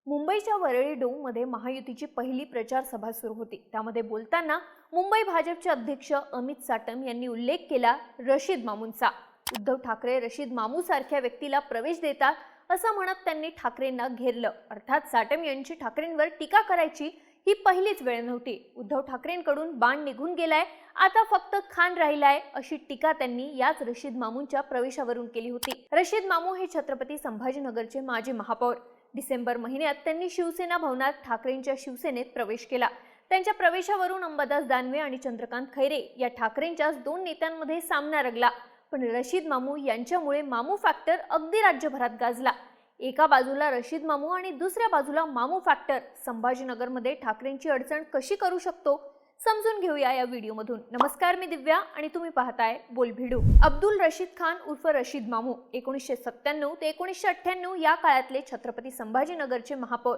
मुंबईच्या वरळी डोममध्ये महायुतीची पहिली प्रचार सभा सुरू होती। त्यामध्ये बोलताना मुंबई भाजपचे अध्यक्ष अमित साटम यांनी उल्लेख केला रशीद मामूंचा। उद्धव ठाकरे रशीद मामू सारख्या व्यक्तीला प्रवेश देतात असं म्हणत त्यांनी ठाकरेंना घेरलं। अर्थात साटम यांची ठाकरेंवर टीका करायची ही पहिलीच वेळ नव्हती। उद्धव ठाकरेंकडून बाण निघून गेलाय, आता फक्त खान राहिलाय अशी टीका त्यांनी याच रशीद मामूंच्या प्रवेशावरून केली होती। रशीद मामू हे छत्रपती संभाजीनगरचे माजी महापौर। डिसेंबर महिन्यात त्यांनी शिवसेना भवनात ठाकरेंच्या शिवसेनेत प्रवेश केला। त्यांच्या प्रवेशावरून अंबादास दानवे आणि चंद्रकांत खैरे या ठाकरेंच्याच दोन नेत्यांमध्ये सामना रंगला। पण रशीद मामू यांच्यामुळे मामू फॅक्टर अगदी राज्यभरात गाजला। एका बाजूला रशीद मामू आणि दुसऱ्या बाजूला मामू फॅक्टर संभाजीनगरमध्ये ठाकरेंची अडचण कशी करू शकतो समजून घेऊया या व्हिडिओमधून। नमस्कार, मी दिव्या आणि तुम्ही पाहताय बोलभिडू। अब्दुल रशीद खान उर्फ रशीद मामू 1997 ते 1998 या काळातले छत्रपती संभाजीनगरचे महापौर।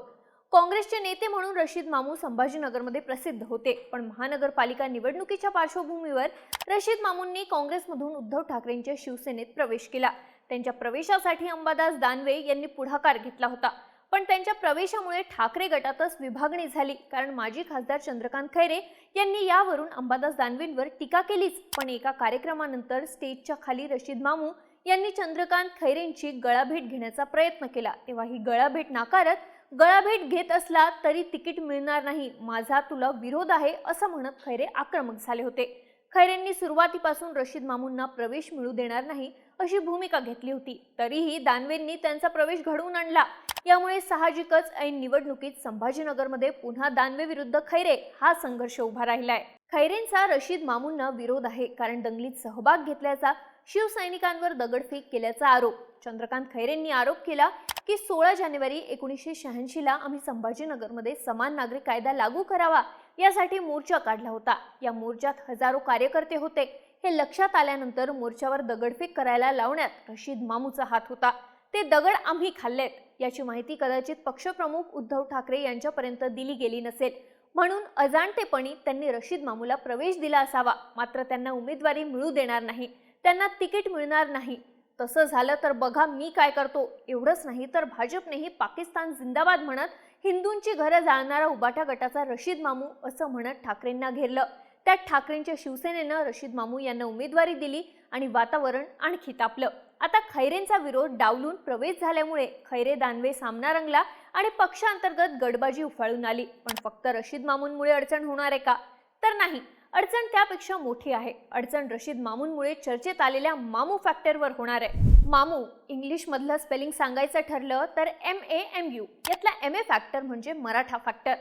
काँग्रेसचे नेते म्हणून रशीद मामू संभाजीनगरमध्ये प्रसिद्ध होते। पण महानगरपालिका निवडणुकीच्या पार्श्वभूमीवर रशीद मामूंनी काँग्रेसमधून उद्धव ठाकरेंच्या शिवसेनेत प्रवेश केला। त्यांच्या प्रवेशासाठी अंबादास दानवे यांनी पुढाकार घेतला होता। पण त्यांच्या प्रवेशामुळे ठाकरे गटातच विभागणी झाली, कारण माजी खासदार चंद्रकांत खैरे यांनी यावरून अंबादास दानवेंवर टीका केलीच। पण एका कार्यक्रमानंतर स्टेजच्या खाली रशीद मामू यांनी चंद्रकांत खैरेंची गळाभेट घेण्याचा प्रयत्न केला। तेव्हा ही गळाभेट नाकारत गळाभेट घेत असला तरी तिकीट मिळणार नाही, माझा तुला विरोध आहे असं म्हणत खैरे आक्रमक झाले होते। खैरेंनी सुरुवातीपासून रशीद मामूंना प्रवेश मिळू देणार नाही अशी भूमिका घेतली होती, तरीही दानवेंनी त्यांचा प्रवेश घडवून आणला। यामुळे साहजिकच ऐन निवडणुकीत संभाजीनगरमध्ये पुन्हा दानवे विरुद्ध खैरे हा संघर्ष उभा राहिलाय। खैरेंचा रशीद मामूंना विरोध आहे, कारण दंगलीत सहभाग घेतल्याचा, शिवसैनिकांवर दगडफेक केल्याचा आरोप। चंद्रकांत खैरेंनी आरोप केला की 16 जानेवारी 1986 ला आम्ही संभाजीनगरमध्ये समान नागरिक कायदा लागू करावा यासाठी मोर्चा काढला होता। या मोर्चात हजारो कार्यकर्ते होते। हे लक्षात आल्यानंतर मोर्चावर दगडफेक करायला लावण्यात रशीद मामूचा हात होता। ते दगड आम्ही खाल्लेत याची माहिती कदाचित पक्षप्रमुख उद्धव ठाकरे यांच्यापर्यंत दिली गेली नसेल, म्हणून अजाणतेपणी त्यांनी रशीद मामूला प्रवेश दिला असावा। मात्र त्यांना उमेदवारी मिळू देणार नाही, त्यांना तिकीट मिळणार नाही। तसं झालं तर बघा मी काय करतो। एवढंच नाही तर भाजपनेही पाकिस्तान जिंदाबाद म्हणत हिंदूंची घरं जाळणारा उबाटा गटाचा रशीद मामू असं म्हणत ठाकरेंना घेरलं। त्यात ठाकरेंच्या शिवसेनेनं रशीद मामू यांना उमेदवारी दिली आणि वातावरण आणखी तापलं। आता खैरेंचा विरोध डावलून प्रवेश झाल्यामुळे खैरे दानवे सामना रंगला आणि पक्षांतर्गत गडबाजी उफाळून आली। पण फक्त रशीद मामूंमुळे अडचण होणार आहे का? तर नाही, अडचण त्यापेक्षा मोठी आहे। अडचण रशीद मामूंमुळे चर्चेत आलेल्या मामू फॅक्टरवर होणार आहे। मामू इंग्लिश मधलं स्पेलिंग सांगायचं ठरलं तर MAMU यातला MA फॅक्टर म्हणजे मराठा फॅक्टर।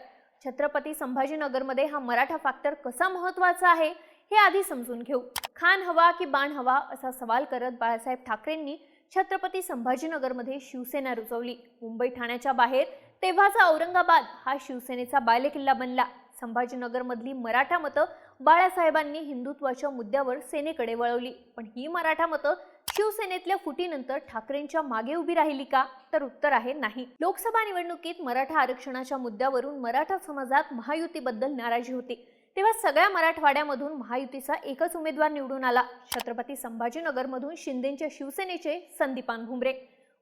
छत्रपती संभाजीनगरमध्ये हा मराठा फॅक्टर कसा महत्त्वाचा आहे हे आधी समजून घेऊ। खान हवा की बाण हवा असा सवाल करत बाळासाहेब ठाकरेंनी छत्रपती संभाजीनगरमध्ये शिवसेना रुजवली। मुंबई ठाण्याच्या बाहेर तेव्हाचा औरंगाबाद हा शिवसेनेचा बालेकिल्ला बनला। संभाजीनगरमधली मराठा मतं बाळासाहेबांनी हिंदुत्वाच्या मुद्द्यावर सेनेकडे वळवली। पण ही मराठा मतं शिवसेनेतल्या फुटीनंतर ठाकरेंच्या मागे उभी राहिली का? तर उत्तर आहे नाही। लोकसभा निवडणुकीत मराठा आरक्षणाच्या मुद्द्यावरून मराठा समाजात महायुतीबद्दल नाराजी होती। तेव्हा सगळ्या मराठवाड्यामधून महायुतीचा एकच उमेदवार निवडून आला, छत्रपती संभाजीनगरमधून शिंदेच्या शिवसेनेचे संदीपान भुमरे।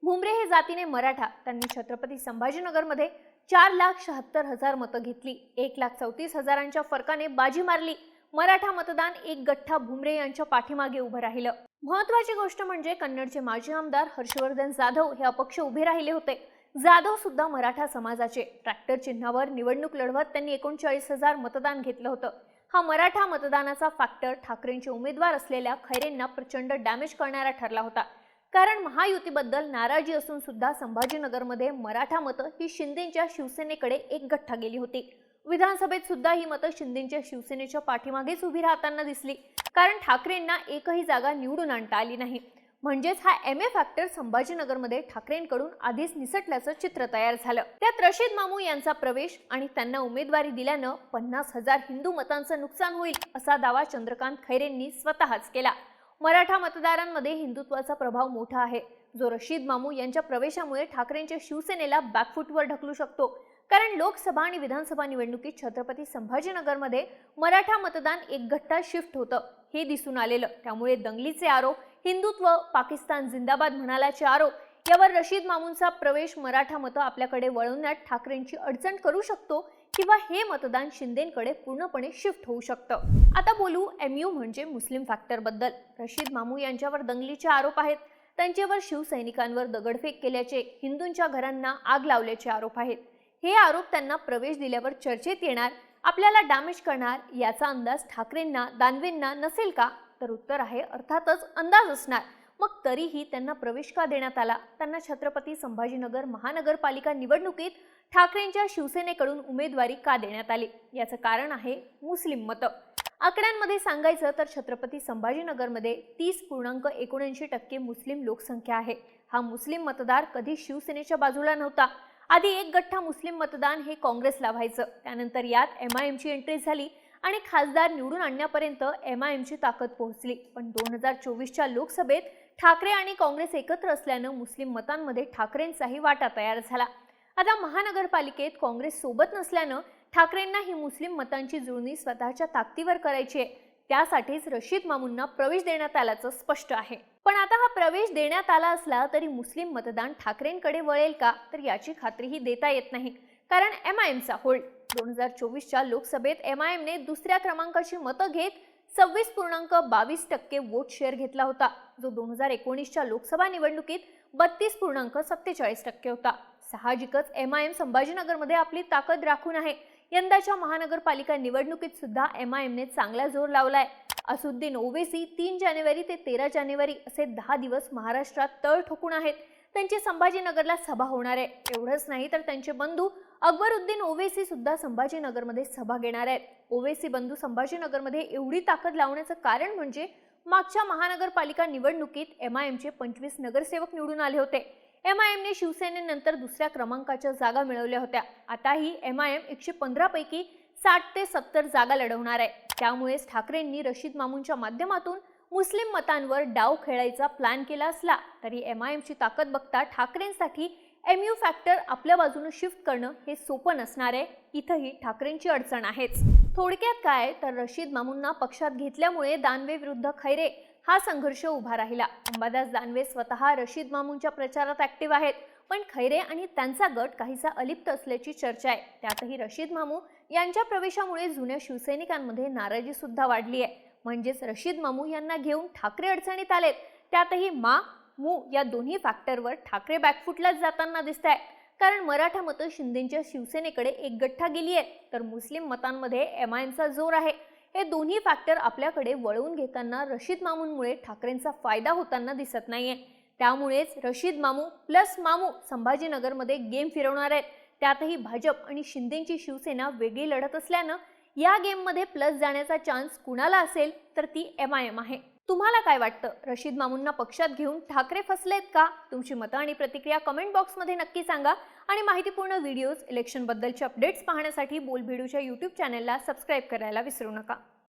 भुमरे हे जातीने मराठा। त्यांनी छत्रपती संभाजीनगरमध्ये 4,76,000 मतं घेतली। 1,34,000च्या फरकाने बाजी मारली। मराठा मतदान एक गठ्ठा भुमरे यांच्या पाठीमागे उभं राहिलं। महत्त्वाची गोष्ट म्हणजे कन्नडचे माजी आमदार हर्षवर्धन जाधव हे अपक्ष उभे राहिले होते। जाधव सुद्धा मराठा समाजाचे। ट्रॅक्टर चिन्हावर निवडणूक लढवत त्यांनी 39,000 मतदान घेतलं होतं। हा मराठा मतदानाचा फॅक्टर ठाकरेंचे उमेदवार असलेल्या खैरेंना प्रचंड डॅमेज करणारा ठरला होता, कारण महायुतीबद्दल नाराजी असून सुद्धा संभाजीनगरमध्ये मराठा मतं ही शिंदेच्या शिवसेनेकडे एक गठ्ठा गेली होती। विधानसभेत सुद्धा ही मतं शिंदेच्या शिवसेनेच्या पाठीमागेच उभी राहताना दिसली, कारण ठाकरेंना एकही जागा निवडून आणता आली नाही। म्हणजेच हा MA फॅक्टर संभाजीनगरमध्ये ठाकरेंकडून आधीच निसटल्याचं चित्र तयार झालं। त्यात रशीद मामू यांचा प्रवेश आणि त्यांना उमेदवारी दिल्यानं 50,000 हिंदू मतांचं नुकसान होईल असा दावा चंद्रकांत खैरेंनी स्वतःच केला। मराठा मतदारांमध्ये हिंदुत्वाचा प्रभाव मोठा आहे, जो रशीद मामू यांच्या प्रवेशामुळे ठाकरेंच्या शिवसेनेला बॅकफुटवर ढकलू शकतो। कारण लोकसभा आणि विधानसभा निवडणुकीत छत्रपती संभाजीनगरमध्ये मराठा मतदान एक गठ्ठा शिफ्ट होतं हे दिसून आलेलं। त्यामुळे दंगलीचे आरोप, हिंदुत्व, पाकिस्तान जिंदाबाद म्हणाल्याचे आरोप यावर रशीद मामूंचा प्रवेश मराठा मतं आपल्याकडे वळवण्यात ठाकरेंची अडचण करू शकतो किंवा हे मतदान शिंदेंकडे पूर्णपणे शिफ्ट होऊ शकतं. आता बोलू MU म्हणजे मुस्लिम फॅक्टर बद्दल. रशीद मामू यांच्यावर दंगलीचे आरोप आहेत. त्यांच्यावर शिवसैनिकांवर दगडफेक केल्याचे, हिंदूंच्या घरांना आग लावल्याचे आरोप आहेत. हे आरोप त्यांना प्रवेश दिल्यावर चर्चेत येणार, आपल्याला डॅमेज करणार याचा अंदाज ठाकरेंना, दानवेंना नसेल का? तर उत्तर आहे अर्थातच अंदाज असणार. मग तरीही त्यांना प्रवेश का देण्यात आला? त्यांना छत्रपती संभाजीनगर महानगरपालिका निवडणुकीत ठाकरेंच्या शिवसेनेकडून उमेदवारी का देण्यात आली? याचं कारण आहे मुस्लिम मतं. आकड्यांमध्ये सांगायचं तर छत्रपती संभाजीनगरमध्ये 30.79% मुस्लिम लोकसंख्या आहे. हा मुस्लिम मतदार कधी शिवसेनेच्या बाजूला नव्हता. आधी एक गठ्ठा मुस्लिम मतदान हे काँग्रेसला व्हायचं. त्यानंतर यात MIMची एंट्री झाली आणि खासदार निवडून आणण्यापर्यंत MIMची ताकद पोहोचली. पण 2024च्या लोकसभेत ठाकरे आणि काँग्रेस एकत्र असल्यानं मुस्लिम मतांमध्ये ठाकरेंचाही वाटा तयार झाला. आता महानगरपालिकेत काँग्रेस सोबत नसल्यानं ठाकरेंना ही मुस्लिम मतांची जुळणी स्वतःच्या ताकदीवर करायची आहे. त्यासाठीच रशीद मामूंना प्रवेश देण्यात आल्याचं स्पष्ट आहे. पण आता हा प्रवेश देण्यात आला असला तरी मुस्लिम मतदान ठाकरेंकडे वळेल का? तर याची खात्रीही देता येत नाही. कारण MIMचा होल्ड. 2024च्या लोकसभेत MIMने दुसऱ्या क्रमांकाची मतं घेत 26.22% वोट शेअर घेतला होता, जो 2019च्या लोकसभा निवडणुकीत 32.47% होता. साहजिकच MIM संभाजीनगरमध्ये आपली ताकद राखून आहे. यंदाच्या महानगरपालिका निवडणुकीत सुद्धा MIMने चांगला जोर लावलाय. असुद्दीन ओवेसी 3 जानेवारी ते 13 जानेवारी असे 10 दिवस महाराष्ट्रात तळ ठोकून आहेत. त्यांची संभाजीनगरला सभा होणार आहे. एवढंच नाही तर त्यांचे बंधू अकबरुद्दीन ओवेसी सुद्धा संभाजीनगरमध्ये सभा घेणार आहेत. ओवेसी बंधू संभाजीनगरमध्ये एवढी ताकद लावण्याचं कारण म्हणजे मागच्या महानगरपालिका निवडणुकीत MIMचे 25 नगरसेवक निवडून आले होते. MIMने शिवसेनेनंतर दुसऱ्या क्रमांकाच्या जागा मिळवल्या होत्या. आताही MIM 115 पैकी 60 ते 70 जागा लढवणार आहे. त्यामुळेच ठाकरेंनी रशीद मामूंच्या माध्यमातून मुस्लिम मतांवर डाव खेळायचा प्लॅन केला असला तरी MIMची ताकद बघता ठाकरेंसाठी MU फॅक्टर आपल्या बाजूने शिफ्ट करणं हे सोपं नसणार आहे. इथंही ठाकरेंची अडचण आहेच. थोडक्यात काय तर रशीद मामूंना पक्षात घेतल्यामुळे दानवे विरुद्ध खैरे हा संघर्ष उभा राहिला. अंबादास दानवे स्वतः रशीद मामूंच्या प्रचारात ऍक्टिव्ह आहेत, पण खैरे आणि त्यांचा गट काहीसा अलिप्त असल्याची चर्चा आहे. त्यातही रशीद मामू यांच्या प्रवेशामुळे जुन्या शिवसैनिकांमध्ये नाराजी सुद्धा वाढली आहे. म्हणजेच रशीद मामू यांना घेऊन ठाकरे अडचणीत आलेत. त्यातही मू या दोन्ही फॅक्टरवर ठाकरे बॅकफुटलाच जाताना दिसत आहे. कारण मराठा मतं शिंदेच्या शिवसेनेकडे एक गठ्ठा गेली आहे, तर मुस्लिम मतांमध्ये MIMचा जोर आहे. हे दोन्ही फॅक्टर आपल्याकडे वळवून घेताना रशीद मामूंमुळे ठाकरेंचा फायदा होताना दिसत नाहीये. त्यामुळेच रशीद मामू प्लस मामू संभाजीनगरमध्ये गेम फिरवणार आहेत. त्यातही भाजप आणि शिंदेची शिवसेना वेगळी लढत असल्यानं या गेममध्ये प्लस जाण्याचा चान्स कुणाला असेल तर ती MIM आहे. तुम्हाला काय वाटतं? रशीद मामूंना पक्षात घेऊन ठाकरे फसलेत का? तुमची मतं आणि प्रतिक्रिया कमेंट बॉक्समध्ये नक्की सांगा. आणि माहितीपूर्ण व्हिडिओज, इलेक्शन बद्दलचे अपडेट्स पाहण्यासाठी बोलभिडूच्या YouTube चॅनलला सबस्क्राईब करायला विसरू नका.